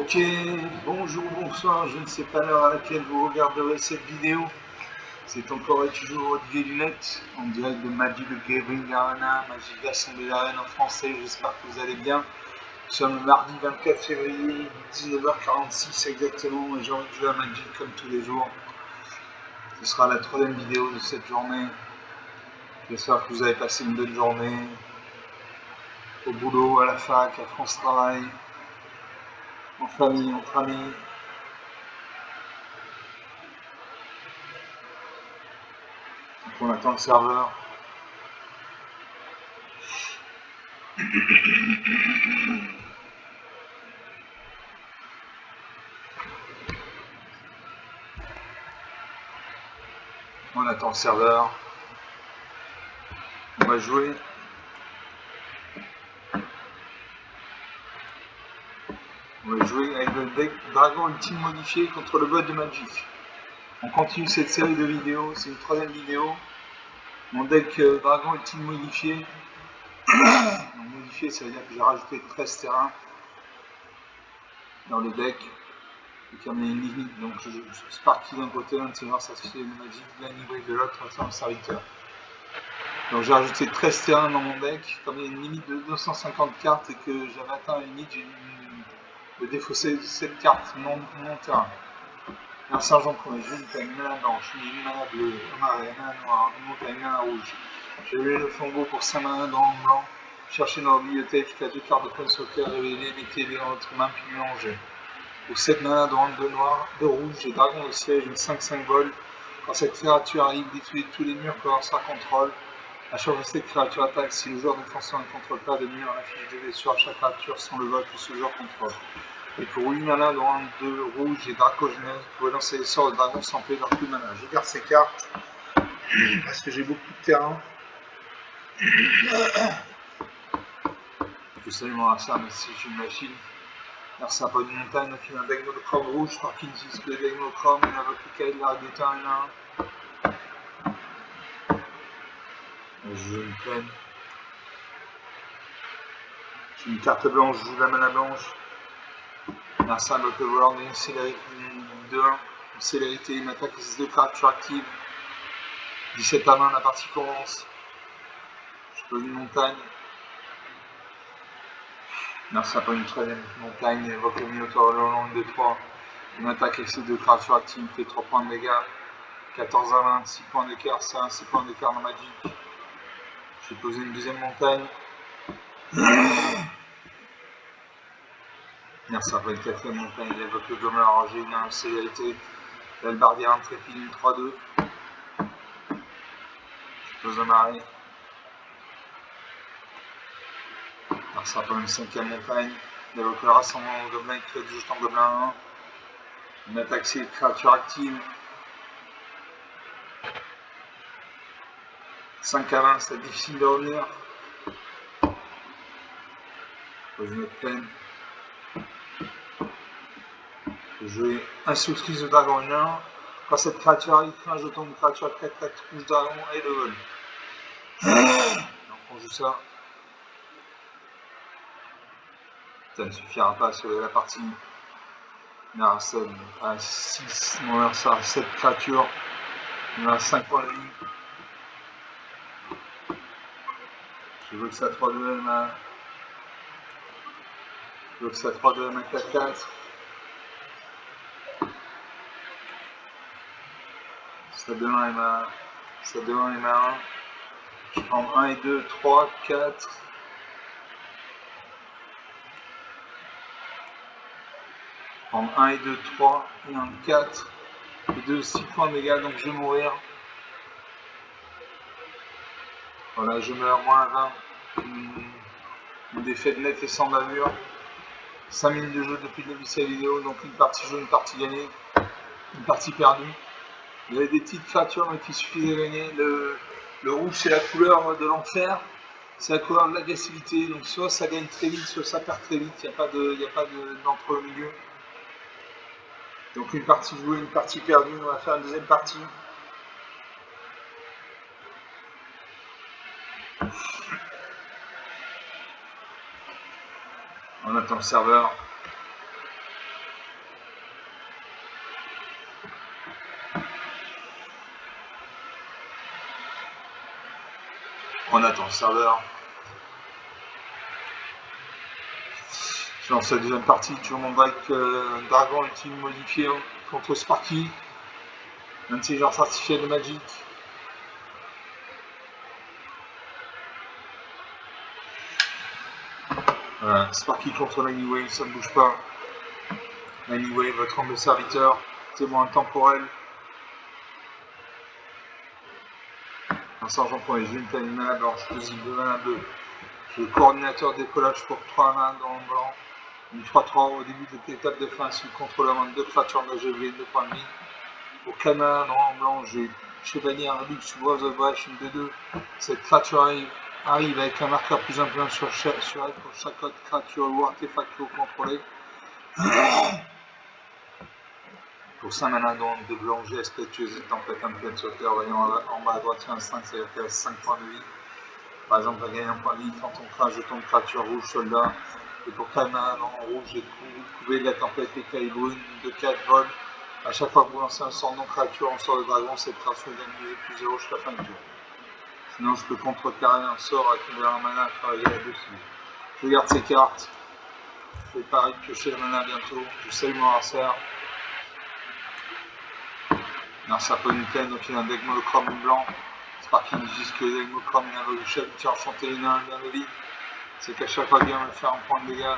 Ok, bonjour, bonsoir, je ne sais pas l'heure à laquelle vous regarderez cette vidéo. C'est encore et toujours Olivier Lunette, en direct de Magic the Gathering Arena, Magic Assemblée d'Arène en français, j'espère que vous allez bien. Nous sommes le mardi 24 février, 19h46 exactement, et j'ai envie de jouer à Magic comme tous les jours. Ce sera la troisième vidéo de cette journée. J'espère que vous avez passé une bonne journée, au boulot, à la fac, à France Travail, en famille, entre amis. Donc on attend le serveur. On attend le serveur. On va jouer. On va jouer avec le deck Dragon Ultime modifié contre le bot de Magic. On continue cette série de vidéos, c'est une troisième vidéo. Mon deck Dragon Ultime modifié. Modifié, ça veut dire que j'ai rajouté 13 terrains dans le deck. Et qu'il y a une limite, donc je Sparky d'un côté, un de ses ça se fait le Magic, l'hybride de l'autre, ça en serviteur. Donc j'ai rajouté 13 terrains dans mon deck, comme il y a une limite de 250 cartes et que j'avais atteint la limite, j'ai de défausser cette carte, mon terrain. Un sergent premier, je monte avec une mana blanche, une mana bleue, une mana noire, une monte avec une mana rouge. J'ai levé le flambeau pour 5 mana dans le blanc. Cherchez dans la bibliothèque jusqu'à 2 cartes de Planeswalker révélées, mettez-les dans votre main puis mélangez. Pour 7 mana de rente de noir, de rouge et dragon de siège, une 5-5 vol. Quand cette créature arrive, détruisez tous les murs que lancera contrôle. À chaque fois que cette créature attaque, si le joueur défenseur ne contrôle pas de mur, affiche 2 blessures à chaque créature sans le vote que ce joueur contrôle. Et pour 8 mana, dans 2 rouge et Dracogenèse, vous pouvez lancer les sorts de dragon sans payer leur coup de mana. Je garde ces cartes parce que j'ai beaucoup de terrain. Je sais mon ça, mais si j'ai une machine. Merci à pas une montagne, donc il y a un deck monochrome rouge, par qui utilise le deck monochrome, il y a votre cahier de la détain et là. Je joue une plaine. J'ai une carte blanche, je joue la mana blanche. Merci à notre World, une célérité de 1, une célérité, une attaque avec 2 créatures actives. 17 à 20, la partie commence. Je pose une montagne. Merci à pas une troisième montagne, évoque le Minotaur le long de 3. Une attaque avec ces 2 créatures actives, fait 3 points de dégâts. 14 à 20, 6 points d'écart, c'est un 6 points d'écart dans Magic. J'ai posé une deuxième montagne. Merci à pas une quatrième montagne, il évoque le Gobelin Rangé, une célérité. L'Albardier intrépide, une 3-2. Je pose un arrêt. Merci à pas une cinquième montagne. Il évoque le rassemblement de Gobelin qui crée du jeton Gobelin 1. Une attaque c'est créature active. 5 à 20, c'est difficile de revenir. Pose une autre peine. Je jouer un souscrit de dragon 1. Quand cette créature arrive, crée un jeton de créature 4-4 rouge dragon et le vol. Donc on joue ça. Ça ne suffira pas à sauver la partie. Il y a 7 à 6, on va ça à 7 créatures. Il y a 5 points de vie. Je veux que ça 3-2 ma. Je veux que ça 3-2 ma 4-4. Ça 2-1 et ma. Ça 2-1 et ma 1. Je prends 1 et 2, 3, 4. Je prends 1 et 2, 3 et 1, 4. Et 2, 6 points de dégâts, donc je vais mourir. Voilà, je meurs moins 20. Une défaite nette et sans bavure. 5 minutes de jeu depuis le début de cette vidéo, donc une partie jouée, une partie gagnée, une partie perdue. Il y avait des petites créatures mais il suffit de gagner. Le rouge c'est la couleur de l'enfer, c'est la couleur de l'agressivité, donc soit ça gagne très vite, soit ça perd très vite, il n'y a pas d'entre au milieu. Donc une partie jouée, une partie perdue, on va faire une deuxième partie. On attend le serveur. On attend le serveur. Je lance la deuxième partie, toujours mon deck Dragon ultime modifié contre Sparky. Intelligence artificielle de Magic. Voilà, Sparky contre Anyway, ça ne bouge pas. Anyway, votre homme de serviteur, témoin temporel. Un sergent pour les unités animales, alors explosive de mana 2. Le coordinateur de décollage pour 3 mains dans le blanc. Une 3-3 au début de l'étape de fin, sous le contrôle de 2 créatures engagées, 2 points de vie. Pour 4 mains dans le blanc, j'ai Chevalier Lux, Wars of Breach, une 2-2. Cette créature arrive avec un marqueur plus influent sur elle pour chaque autre créature ou artefact que vous contrôlez. Pour 5 mana dans de blanc, j'ai Spectueuse et Tempête, un Planeswalker, voyant en bas à droite, il y a un 5, c'est-à-dire qu'elle a 5 points de vie. Par exemple, elle gagne un point de vie quand on crée un jeton de créature rouge soldat. Et pour 4 mana en rouge, j'ai trouvé de la tempête écaille brune de 4 vols. A chaque fois que vous lancez un sort non créature en sort de dragon, cette créature gagne plus 0 jusqu'à la fin du tour. Sinon, je peux contrecarrer un sort avec une valeur mana à faire là-dessus. Je garde ces cartes. Je fais pareil que chez le mana bientôt. Je salue mon adversaire. Narsa Ponuten, donc il a un deck monochrome blanc. Sparky nous dit que le deck monochrome il a un chef qui a enchanté une bien de vie. C'est qu'à chaque fois qu'il va faire un point de dégâts,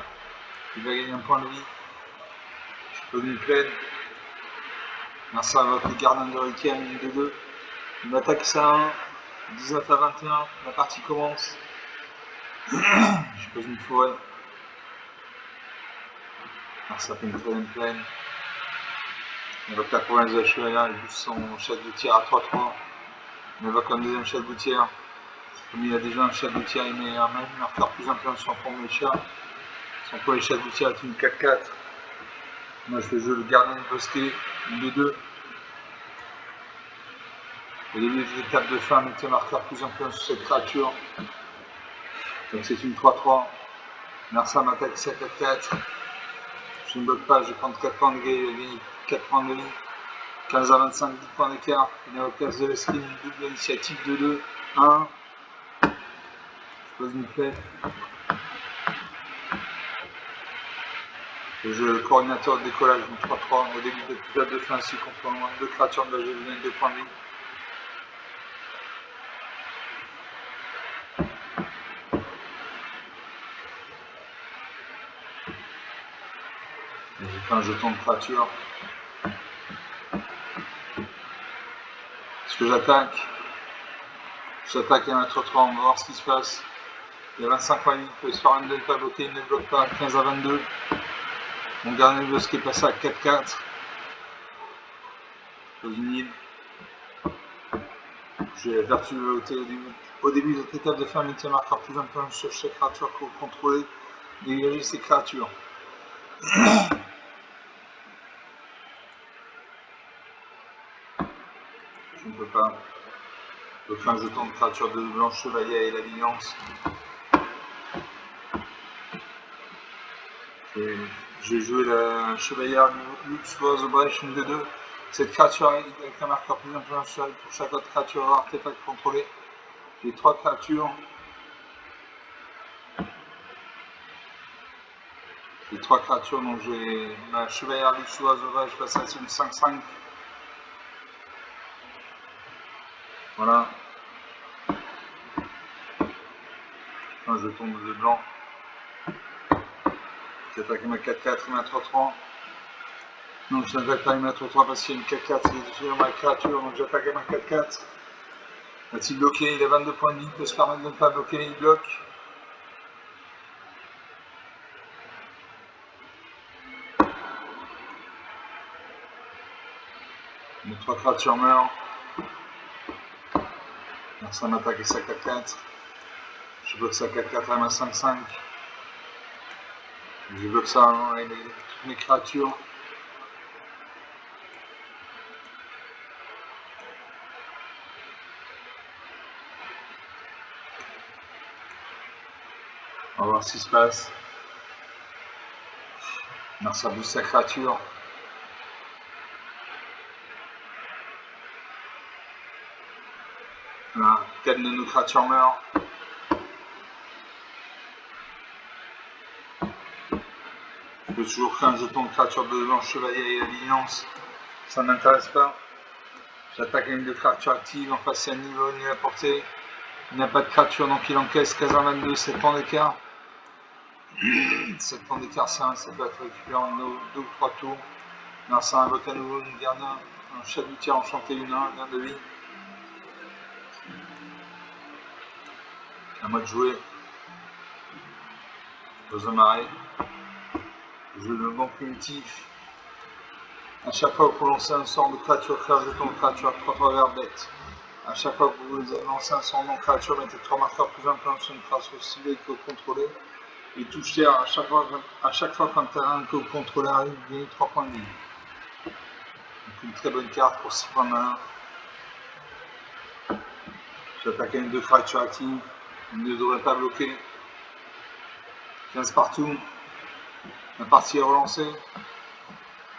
il va gagner un point de vie. Je peux une pleine. Narsa va appeler Gardien de Requiem, une 2-2. Il m'attaque ça à 1, 19 à 21, la partie commence. Je pose une forêt. Narsa fait une troisième pleine. Il évoque la province de la Chevalière, il joue son chef de tir à 3-3. Il évoque un deuxième chef de tir. Comme il a déjà un chef de tir, il met un même marqueur plus influent sur son premier chat. Son premier chef de tir est une 4-4. Moi je fais jouer le gardien de bosquet, une 2-2. Au début de l'étape de fin, mettez un marqueur plus influent sur cette créature. Donc c'est une 3-3. Narsa m'attaque 7-4. Je ne bloque pas, je vais prendre 4 points de dégâts, il va gagner 4 points de vie. 15 à 25, 10 points d'écart. Il est au place de l'escrime, une double initiative 2-2, 1. Je pose une plaie. Je joue le coordinateur de décollage, une 3-3. Au début de l'épisode de fin, ainsi contre moins 2 créatures engagées, vous gagnez 2 points de vie. J'ai fait un jeton de créature. Est-ce que j'attaque? J'attaque à 1-3, on va voir ce qui se passe. Il y a 25 points de vie, il peut se faire un pas bloqué, il ne bloque pas, 15 à 22. Mon dernier boss qui est passé à 4-4. Pose une île. J'ai vertu au début de cette étape de fin, mettez un marqueur plus important sur chaque créature que vous contrôlez. Dégagez ces créatures. Je ne peux pas. Donc un jeton de créature de blanche chevalier et la vigilance. J'ai joué la chevalière Lux Wars of Breach, une 2-2. Cette créature avec un marqueur plus influentiel pour chaque autre créature artefact contrôlé. J'ai 3 créatures. J'ai 3 créatures, donc j'ai ma chevalière Lux Wars of Breach, je passe à une 5-5. Voilà. Un jeton de blanc. J'attaque ma 4-4 et ma 3-3. Donc je n'attaque pas ma 3-3 parce qu'il y a une 4-4, c'est ma créature, donc j'attaque à ma 4-4. Va-t-il bloquer? Il a 22 points de vie, il peut se permettre de ne pas bloquer, il bloque. Les 3 créatures meurent. Donc ça m'attaque et sa 4-4. Je bloque sa 4-4 à ma 5-5. Je bloque ça avec toutes mes créatures. On va voir ce qui se passe. Alors ça booste sa créature. Voilà, telle de nos créatures meurt. peut toujours créer un jeton de créature de blanche chevalier et alliance. Ça ne m'intéresse pas. J'attaque une de créature active, en face c'est un niveau, ni la portée. Il n'a pas de créature, donc il encaisse 15-22, 7 points d'écart. 7 points d'écart, ça peut être récupéré en 2 ou 3 tours. Là, ça invoque à nouveau une gardien, un chalutière enchanté, 1-1, gain de vie. À moi de jouer. Pose un marais. Je le banc primitif. À chaque fois que vous lancez un sort de créature, créer un jeton de créature, 3 vers bête. À chaque fois que vous lancez un sort de créature, mettez 3 marqueurs plus un sur une créature ciblée que vous contrôlez. Et touche terre à chaque fois qu'un terrain que vous contrôlez arrive, vous gagnez 3 points de vie. Donc une très bonne carte pour 6 points de main. J'attaque une de créature active. Il ne devrait pas bloquer. 15 partout. La partie est relancée.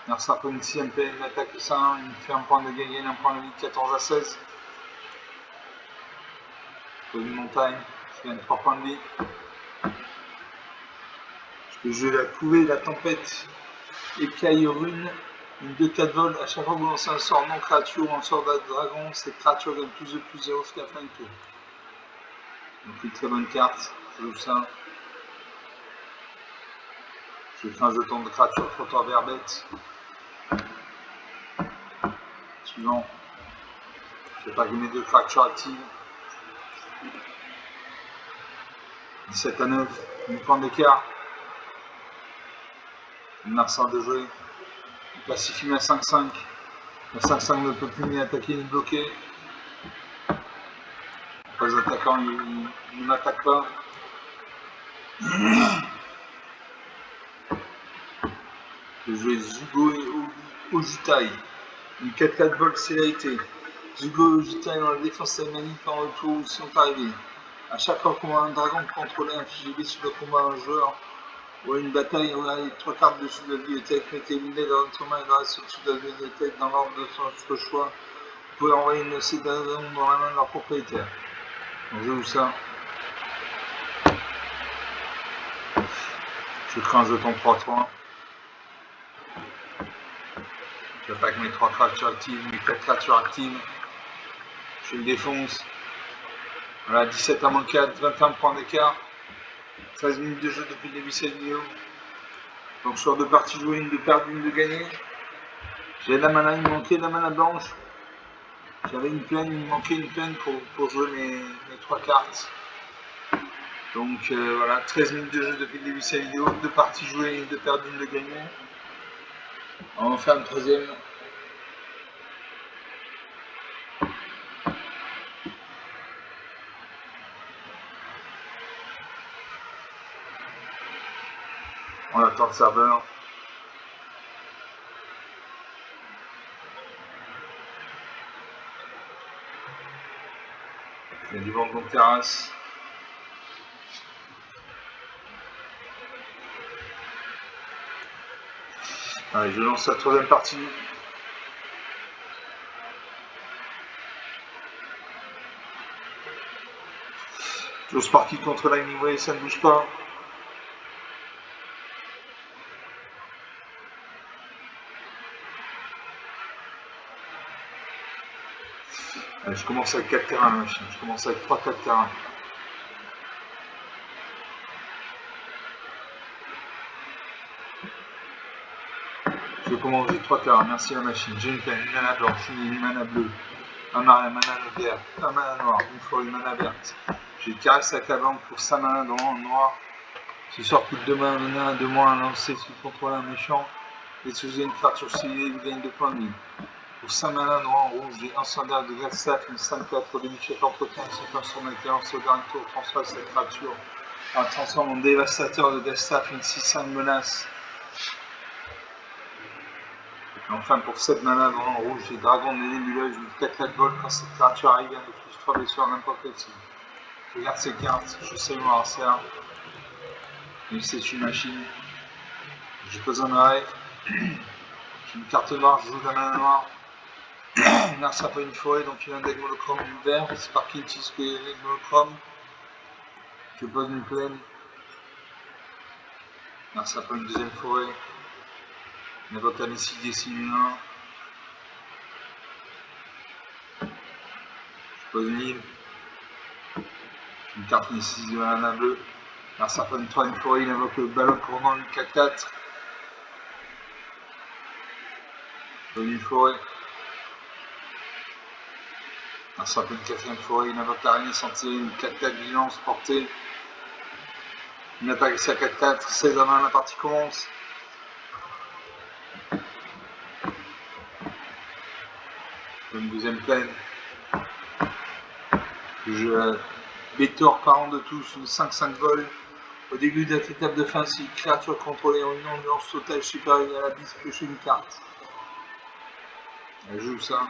Merci pour une 6ème PN, une attaque de 5, il me fait un point de gain, un point de vie de 14-16. Pour une montagne, je gagne 3 points de vie. Je peux jouer la couvée, la tempête, écaille rune, une 2-4 vol. À chaque fois que vous lancez un sort non créature ou un sort de dragon, cette créature gagne plus de plus 0 jusqu'à la fin du tour. Donc une très bonne carte, je joue ça. Je fais un jeton de créature, trottoir vers bête. Suivant, je vais pas gagner de créature active. 17-9, 1 point d'écart. Merci de jouer. Il pacifie ma 5-5. La 5-5 ne peut plus ni attaquer ni bloquer. Les attaquants ne m'attaquent pas. Je vais jouer Zugo et Ojutai. Une 4-4 vol célérité. Zugo et Ojutai dans la défense alémanique en retour où sont arrivés. A chaque fois qu'on voit un dragon contrôler un FGB sur le combat à un joueur ou à une bataille, on a les 3 cartes dessus de la bibliothèque. Mettez une dé dans votre main et le reste au-dessus de la bibliothèque dans l'ordre de votre choix. Vous pouvez envoyer une de ces dragons dans la main de leur propriétaire. Donc je joue ça. Je crée un jeton 3-3. J'attaque mes 3 créatures actives, mes 4 créatures actives. Je le défonce. Voilà, 17 à moins 4, 21 points d'écart. 13 minutes de jeu depuis le début de cette vidéo. Donc sur 2 parties jouées, une de perdre, une de gagner. J'avais de la mana, il me manquait de la mana blanche. J'avais une plaine, il me manquait une plaine pour jouer mes 3 cartes. Donc voilà, 13 minutes de jeu depuis le début de cette vidéo. 2 parties jouées, une de perdre, une de gagner. On va en faire une 3ème. On attend le serveur. Il y a du vent de longue terrasse. Allez, je lance la 3ème partie. Joe Sparky contre Lightning Way, ça ne bouge pas. Allez, je commence avec 4 terrains la machine. Je commence avec 3-4 terrains. Je commence avec 3 terrains. Merci la machine. J'ai une plaine, une mana blanche, une mana bleue, un mana vert, un mana noir, une fois une mana verte. J'ai caresse avec la banque pour 5 mana dans le noir. Ce sort coûte 2 mana, 2 moins à lancer sous contrôle un méchant. Et si vous avez une créature ciblée, vous gagnez 2 points de vie. Pour 5 mana noir en rouge, j'ai un standard de Galstaff, une 5-4 au début de chaque entretien, c'est comme sur l'expérience au dernier tour, transfère cette créature. Un transforme en dévastateur de Galstaff, une 6-5 menace. Et enfin pour 7 mana en rouge, j'ai Dragon de nébuleuse, une 4-4 vol quand cette créature arrive, elle inflige 3 blessures à n'importe quel cible. Je regarde ces cartes, je sais mon arcère. Et c'est une machine. Je pose un arrêt. J'ai une carte noire, je joue la mana noire. Là, ça peut une forêt, donc il y a un deck monochrome vert. C'est par qui utilise que les decks monochrome. Je pose une plaine. Merci pour une deuxième forêt. On évoque la Messie des Simulins. Je pose une île. Une carte Messie de la bleue. Merci pour une troisième forêt. Il invoque le ballon courant du 4-4. Je pose une forêt. Merci pour une quatrième forêt. Il invoque l'araignée sentinelle. Une 4-4 vigilance portée. Une attaque ici à 4-4. 16 à 20. La partie commence. Une deuxième pleine. Je Bétor, parent de tous, une 5-5 vol. Au début de cette étape de fin, si une créature contrôlée en une ambiance totale supérieure à la bise, piocher une carte. Elle joue ça.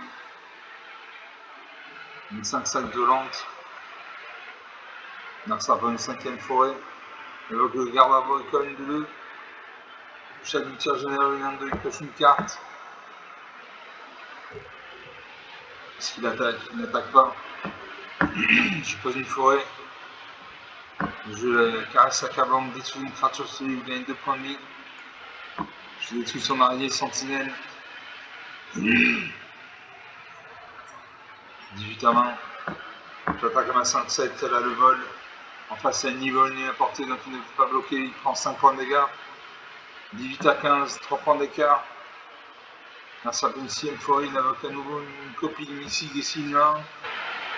Une 5-5 violente. Narsa pour une cinquième forêt. Évoque le garde agricole de 2. Chaque victoire générale une 1-2, il pioche une carte. Est-ce qu'il attaque? Il n'attaque pas. Je pose une forêt. Je caresse accablante, détruis une créature sur lui, il gagne 2 points de vie. Je détruis son araignée sentinelle. 18 à 20. J'attaque à ma 5-7, elle a le vol. En face, il y a un niveau à portée, donc il ne peut pas bloquer, il prend 5 points de dégâts. 18 à 15, 3 points d'écart. Grâce à une sixième forêt, il invoque à nouveau une copie du missile des Simulins.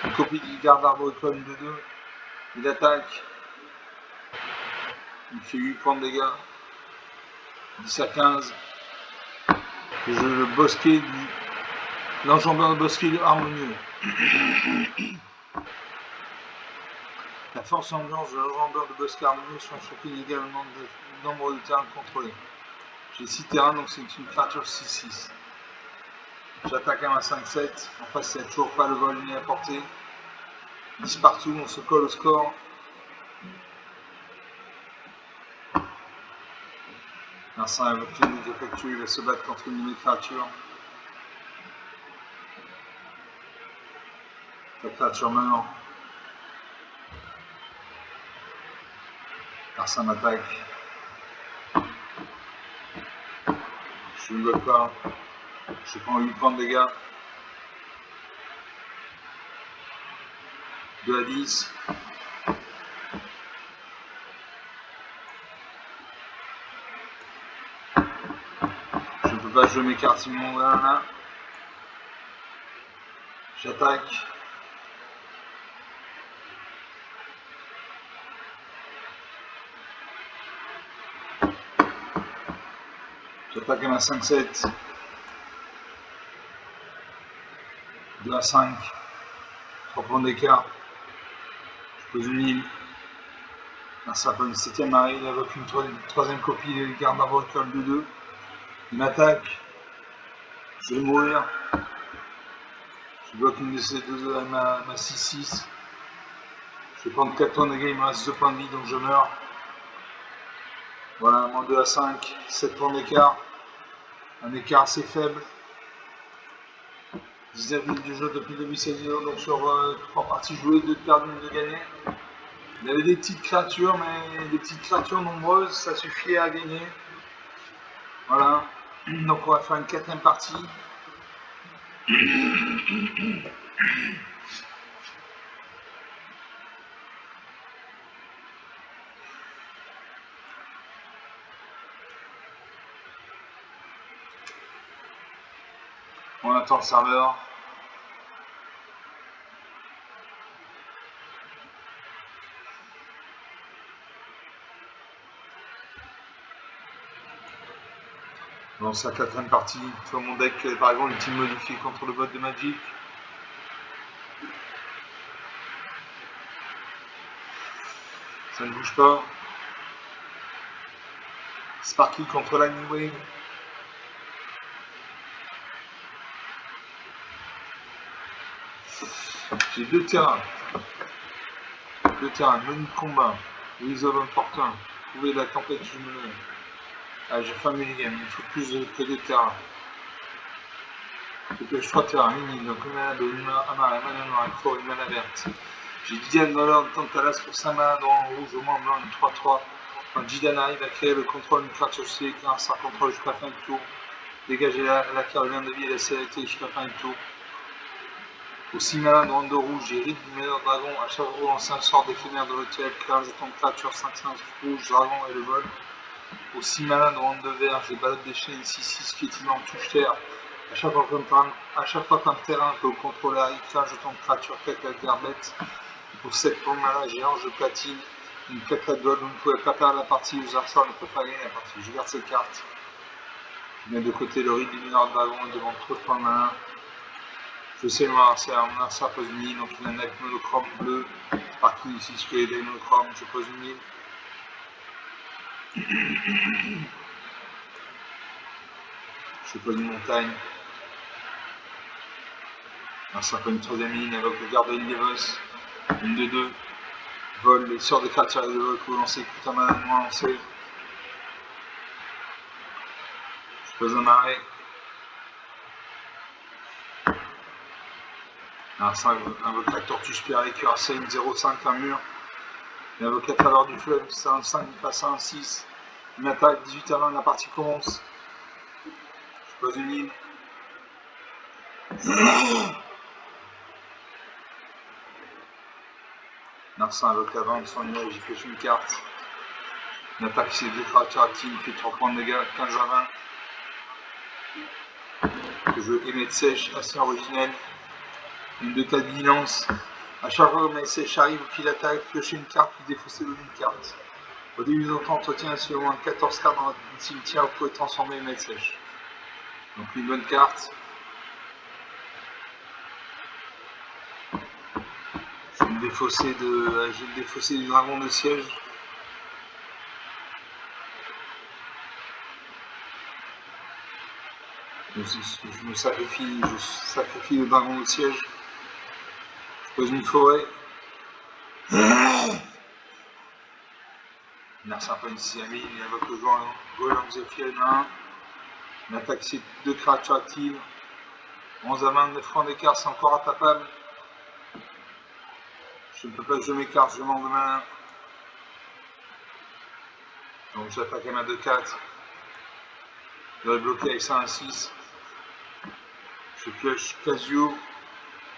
Une copie du garde arbor-école de 2. Il attaque. Il fait 8 points de dégâts. 10 à 15. Je joue le bosquet du. L'enjambeur de bosquet harmonieux. La force ambiance de l'enjambeur de bosquet harmonieux sont choqués également de nombre de terrains contrôlés. J'ai 6 terrains, donc c'est une créature 6-6. J'attaque à ma 5-7. En face, il n'y a toujours pas le vol ni la portée. 10 partout, on se colle au score. Vincent a évoqué une effectue, il va se battre contre une créature. La créature meurt. Vincent m'attaque. Je ne bloque pas. Je prends 8 points de dégâts. 2 à 10. Je ne peux pas jouer mes cartes immondes là. J'attaque. J'attaque à ma 5-7. 2 à 5. 3 points d'écart. Je pose une île. Ça peut une 7ème marée, il invoque une troisième copie de garde arbor-école de 2. Il m'attaque. Je vais mourir. Je bloque une de ces deux à ma 6-6. Je vais prendre 4 points de dégâts, il me reste 2 points de vie, donc je meurs. Voilà, moins 2 à 5, 7 points d'écart. Un écart assez faible. 19 minutes du jeu depuis 2016, donc sur 3 parties jouées, 2 de perdues, 1 de gagnées. Il y avait des petites créatures, mais des petites créatures nombreuses, ça suffit à gagner. Voilà, donc on va faire une 4ème partie. On attend le serveur. Dans sa 4ème partie, sur mon deck, par exemple, ultime modifié contre le bot de Magic. Ça ne bouge pas. Sparky contre Lightning Wave. J'ai 2 terrains. 2 terrains, menu de combat. Louise of Important. Trouver la tempête du meneur. Ah, j'ai fait un minigame, il faut plus que 2 terrains. Je pioche 3 terrains, mini, donc une mana bleue, une mana amara, une mana noire, une mana verte. J'ai Diane dans l'ordre, Tantalas pour 5 mana, dans rouge, au moins blanc, une 3-3. Quand Jidan arrive à créer le contrôle d'une fracture sur grâce à contrôle jusqu'à la fin du tour, dégager la carte de vie et la sécurité jusqu'à la fin du tour. Aussi malin de ronde rouge et rite du meilleur dragon, à chaque fois lancé un sort d'éphémère de rituel, crée un jeton de créature 5-5 rouge, dragon et le vol. Aussi malin de ronde de vert, j'ai balade des chaînes 6-6 piétinant touche terre. À chaque fois qu'un terrain que vous contrôlez arrive, crée un jeton de créature 4 bête. Pour 7 points de mana, j'ai ange de platine, une 4 gold, vous ne pouvez pas perdre la partie, vos arsenals ne peuvent pas gagner la partie. Je garde cette carte. Je mets de côté le rite du mineur dragon, il demande trop de points de mana. Je sais, moi, c'est un insert pose une ligne, donc il a un deck monochrome bleu. Par qui ici, je fais des monochromes, je pose une ligne. Je pose une montagne. Un symphone une troisième ligne avec le garde de Devos. Une de 2. Vol, les sorts des créatures de vol que vous lancez, coûte un mana de moins lancé. Je pose un arrêt. Invoque la tortue super avec cuirassé, une 0,5, un mur. Il invoque la travers du fleuve, c'est un 5, il passe à un 6. Une attaque, 18 à 20, la partie commence. Je pose une ligne. Narcin invoque la 20 de son nuage, il pioche une carte. Une attaque, c'est 2 créatures actives, il fait 3 points de dégâts, 15 à 20. Le jeu émet de sèche, assez originel. Une 2 de vigilance. À chaque fois que ma sèche arrive ou qu'il attaque, piochez une carte puis défaussez une carte. Au début de votre entretien, si au moins 14 cartes dans votre cimetière, vous pouvez transformer ma sèche. Donc une bonne carte. Je vais me défausser du dragon de siège. Je sacrifie le dragon de siège. Je pose une forêt. Merci un peu une 6ème ligne, il invoque le Golem Zephyr 1. Une attaque, c'est 2 créatures actives. 11 à 29 francs d'écart, c'est encore attaquable. Je ne peux pas jouer mes cartes, je manque de mana. Donc j'attaque à ma 2-4. Je vais bloquer avec ça un 6. Je pioche Casio.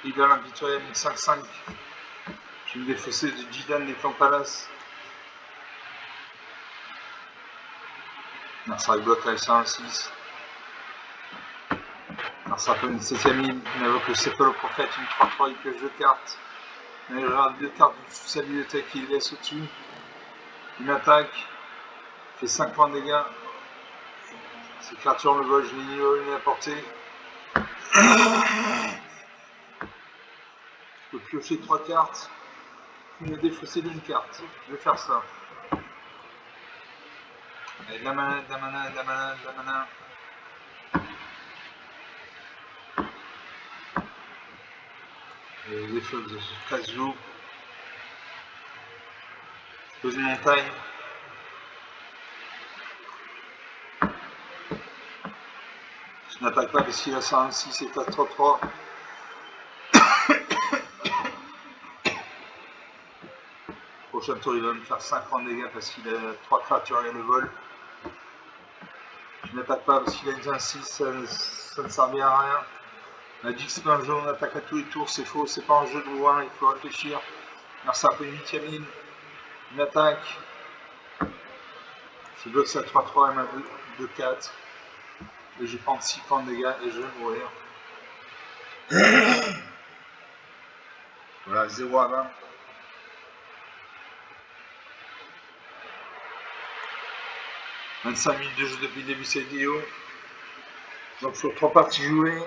Rival Impitoyable, une 5-5. Je vais me défausser de Jidan des Clans Palace. Narsa bloque avec ça un 6. Narsa fait une 7ème ligne. Il invoque le Céphaloprophète, une 3-3, il pioche 2 cartes. Il regarde 2 cartes de sa bibliothèque qu'il laisse au-dessus. Une attaque. Fait 5 points de dégâts. Ces créatures le vol, je l'ai à portée. Je peux piocher 3 cartes. Puis me défausser d'une carte. Je vais faire ça. Allez, de la mana, de la mana, de la mana, de la mana. Des choses de Casio. Je pose une montagne. Je n'attaque pas parce qu'il a ça un 6 et 4-3-3. Prochain tour, il va me faire 5 points de dégâts parce qu'il a 3 créatures et le vol. Je n'attaque pas parce qu'il a un 6, ça ne sert bien à rien. Magic, c'est pas un jeu, on attaque à tous les tours, c'est faux, c'est pas un jeu de loin, il faut réfléchir. Merci un peu une 8ème ligne. Une attaque. Je bloque ça 3-3 et ma 2-4. Et je prends 6 points de dégâts et je vais mourir. Voilà, 0 à 20. « 25 minutes de jeu depuis le début de cette vidéo. Donc sur 3 parties jouées,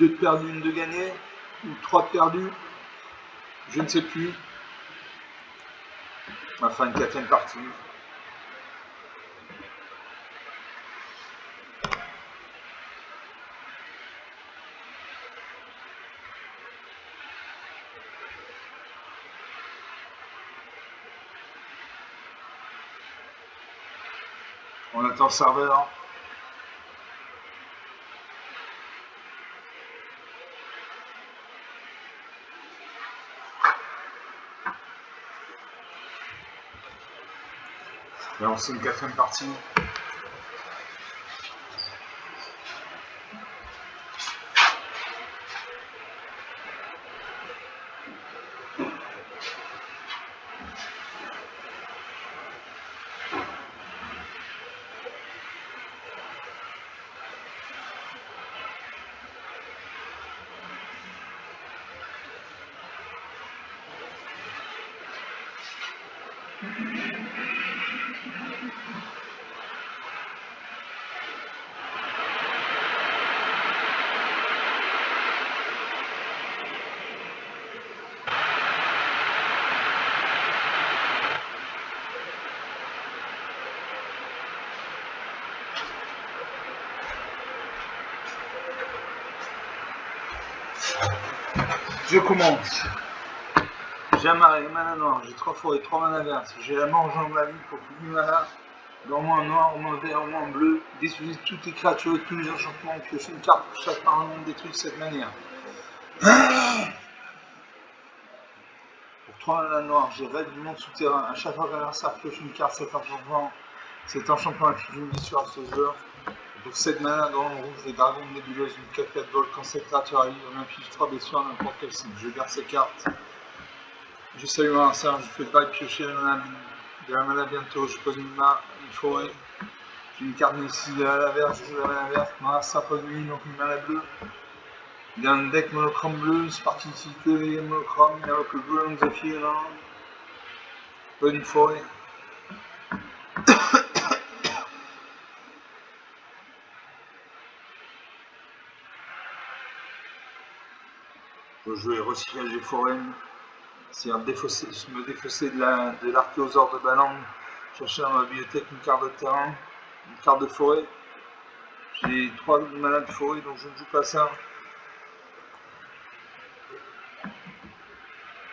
2 de perdues, 1 de gagnée, ou 3 de perdues, je ne sais plus. On va faire une 4ème partie. On attend le serveur. Et on c'est une quatrième partie. Je commence. J'ai un marais, un mana noir, j'ai 3 forêts, 3 mana verts. J'ai la mort en la vie pour plus de mana. Dans moins noir, moins vert, moins bleu. Détruisez toutes les créatures et tous les enchantements. Piochez une carte pour chaque parlement détruit de cette manière. Pour 3 mana noirs, j'ai rêve du monde souterrain. À chaque fois qu'un adversaire pioche une carte, cet enchantement inflige une blessure à ce joueur. Pour 7 mana dans le rouge, les dragons de nébuleuse, une 4-4 vol. Quand cette créature arrive, on inflige 3 blessures à n'importe quel cible. Je garde ces cartes. Je salue un serge, je fais pas piocher de la mana bientôt, je pose une forêt. J'ai une carte ici à la verte, je joue la mana verte, ça pose une ligne, donc une mana bleue. Il y a un deck monochrome bleu, c'est parti ici que les monochromes, il y a le Golem Zephyr là. Pose une forêt. Je jouer recyclage des forêts. C'est-à-dire me défausser de l'archéosaure de Balang, chercher dans ma bibliothèque une carte de terrain, une carte de forêt. J'ai 3 mana de forêt donc je ne joue pas ça.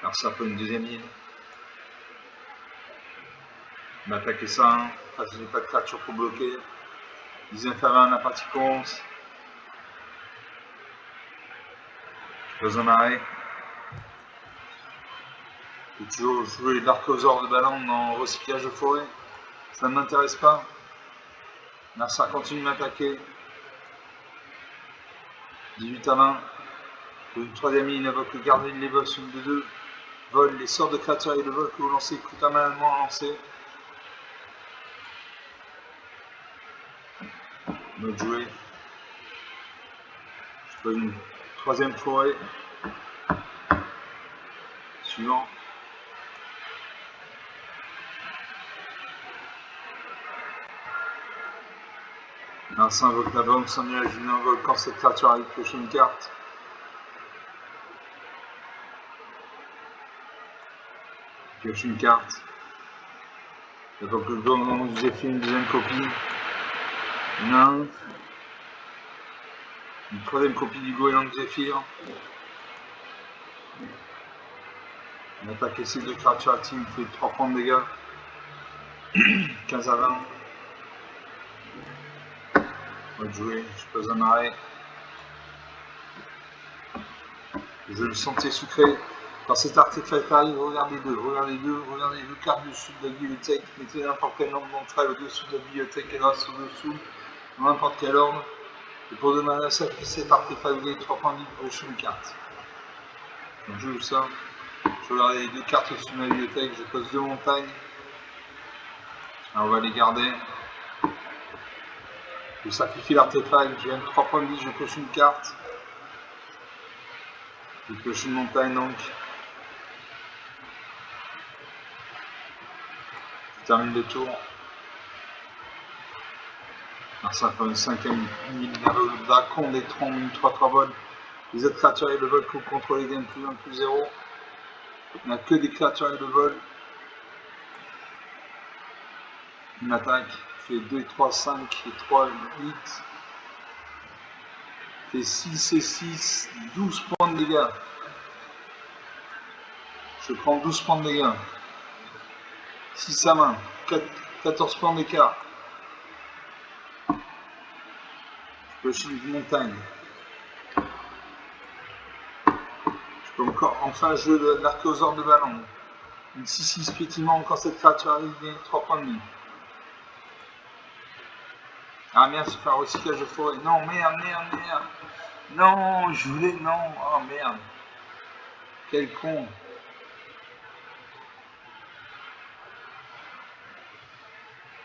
Alors ça peut une deuxième île. M'attaquer ça, hein. Enfin, je n'ai pas de créature pour bloquer. Les inférieurs à la partie commence. Je pose un marais. J'ai toujours joué l'archéosaure de Balang dans recyclage de forêt. Ça ne m'intéresse pas. Là, ça continue de m'attaquer. 18 à 20. Une troisième ligne invoque le gardien de l'évoque, une de 2. Vol les sorts de créatures et le vol que vous lancez coûte un mana de moins à lancer. Notre jouet. Je fais une troisième forêt. Suivant. Un saint invoque la bombe, sans nuage, une invoque quand cette créature arrive, piocher une carte. Pioche une carte. Invoque le gourmand, j'ai fait une deuxième copie. Une troisième copie du goéland Zephyr. On attaque ici de créatures actives, fait 3 points de dégâts. 15 à 20. On va jouer, je pose un arrêt. Je le sentais sucré. Quand cet artefact arrive, regardez deux cartes dessus de la bibliothèque, mettez n'importe quel nombre d'entre elles au-dessous de la bibliothèque et grâce au-dessous, dans n'importe quel ordre. Et pour demander à ça, cet artefact, vous avez 3 points de vie pour acheter une carte. Donc je joue ça. Je regarde les 2 cartes au-dessus de ma bibliothèque, je pose 2 montagnes. Alors on va les garder. Je sacrifie l'artefact, je gagne 3 points de vie, je coche une carte. Je coche une montagne donc. Je termine le tour. Alors ça fait une cinquième ligne de Dracon, des trombes, une 3-3 vol. Les autres créatures et le vol que vous contrôlez gagnent plus 1, plus 0. Il n'y a que des créatures et le vol. Une attaque fait 2 et 3, 5 et 3, 8. Fait 6 et 6, 12 points de dégâts. Je prends 12 points de dégâts. 6 à main, 14 points d'écart. Je peux une montagne. Je peux encore enfin jouer l'archéosaure de Balang. Une 6-6 pétillement quand cette créature arrive, gagne 3 points de vie. Ah merde, j'ai fait un recyclage de forêt. Non, merde. Non, je voulais... Non, oh merde. Quel con.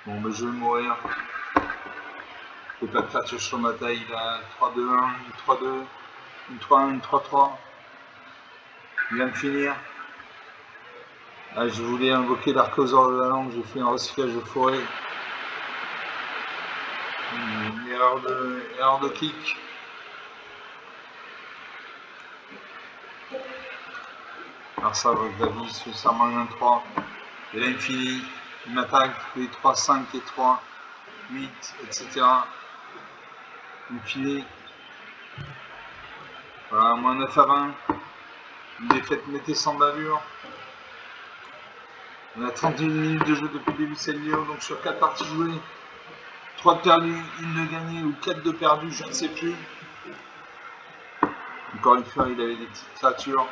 Bon, ben je vais mourir. Le pas de créature sur ma taille, il a 3-2-1, une 3-2, une 3-1, une 3-3. Il vient de finir. Ah, je voulais invoquer l'archosaure de la langue, j'ai fait un recyclage de forêt. Erreur de clic. Alors ça, avec David, ça m'en 1-3. Et là, il finit. Il m'attaque, les 3, 5 et 3, 8, etc. Il finit. Voilà, moins 9 à 20. Une défaite mettez sans bavure. On a 31 minutes de jeu depuis le début de cette vidéo, donc sur 4 parties jouées, 3 de perdus, 1 de gagné ou 4 de perdus, je ne sais plus. Encore une fois, il avait des petites créatures.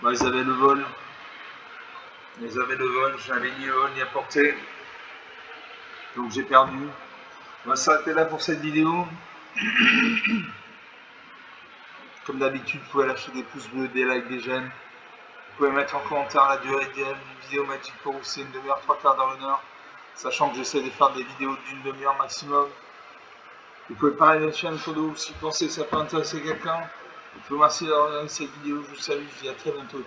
Bah, ils avaient le vol. J'avais ni vol ni à portée. Donc j'ai perdu. On va s'arrêter là pour cette vidéo. Comme d'habitude, vous pouvez lâcher des pouces bleus, des likes, des j'aime. Vous pouvez mettre en commentaire la durée d'une vidéo Magic pour vous, c'est une demi-heure, 3/4 d'heure, 1 heure. Sachant que j'essaie de faire des vidéos d'une demi-heure maximum. Vous pouvez parler de la chaîne autour de vous si vous pensez que ça peut intéresser quelqu'un. Je vous remercie d'avoir regardé cette vidéo. Je vous salue, je vous dis à très bientôt.